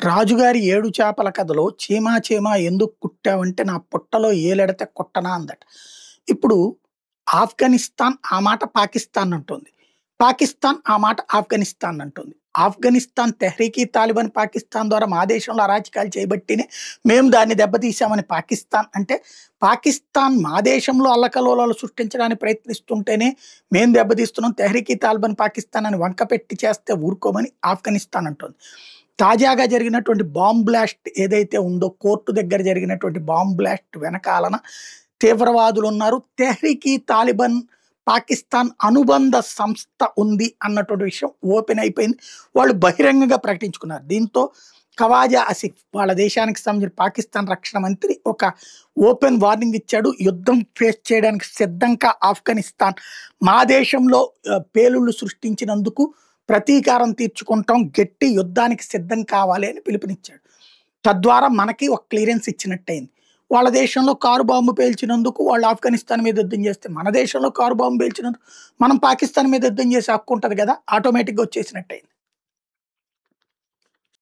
రాజుగారి 'ఏడు చేపల' కథలో చీమా చీమా ఎందుకు కుట్టావంటే నా పుట్టలో ఏలెడితే కుట్టనా అందట. ఇప్పుడు ఆఫ్ఘనిస్తాన్ ఆ మాట పాకిస్తాన్ అంటుంది. పాకిస్తాన్ ఆ మాట ఆఫ్ఘనిస్తాన్ అంటుంది. ఆఫ్ఘనిస్తాన్ తెహ్రీకి తాలిబాన్ పాకిస్తాన్ ద్వారా మా దేశంలో అరాచకాలు చేయబట్టినే మేము దాన్ని దెబ్బతీసామని పాకిస్తాన్ అంటే, పాకిస్తాన్ మా దేశంలో అల్లకల్లోలాలు సృష్టించడానికి ప్రయత్నిస్తుంటేనే మేము దెబ్బతీస్తున్నాం. తెహ్రీకి తాలిబాన్ పాకిస్తాన్ అని వంకపెట్టి చేస్తే ఊరుకోమని ఆఫ్ఘనిస్తాన్ అంటుంది. తాజాగా జరిగినటువంటి బాంబ్ బ్లాస్ట్ ఏదైతే ఉందో, కోర్టు దగ్గర జరిగినటువంటి bomb blast వెనకాలన తీవ్రవాదులున్నారు. Tehreeki Taliban Pakistan అనుబంధ సంస్థ ఉంది అన్నటువంటి విషయం ఓపెన్ అయిపోయింది. వాళ్ళు బహిరంగంగా ప్రకటించుకున్నారు. దీంతో ఖవాజా ఆసిఫ్ వాళ్ళ దేశానికి సంబంధించిన పాకిస్తాన్ రక్షణ మంత్రి ఒక ఓపెన్ వార్నింగ్ ఇచ్చాడు. యుద్ధం ఫేస్ చేయడానికి సిద్ధంగా ఆఫ్ఘనిస్తాన్ మా దేశంలో పేలుళ్లు సృష్టించినందుకు ప్రతీకారం తీర్చుకుంటాం, గట్టి యుద్ధానికి సిద్ధం కావాలి అని పిలుపునిచ్చాడు. తద్వారా మనకి ఒక క్లియరెన్స్ ఇచ్చినట్టయింది. వాళ్ళ దేశంలో కారు బాంబు పేల్చినందుకు వాళ్ళు ఆఫ్ఘనిస్తాన్ మీద యుద్ధం చేస్తే, మన దేశంలో కారు బాంబు పేల్చినందుకు మనం పాకిస్తాన్ మీద యుద్ధం చేసే హక్కు ఉంటుంది కదా, ఆటోమేటిక్గా వచ్చేసినట్టయింది.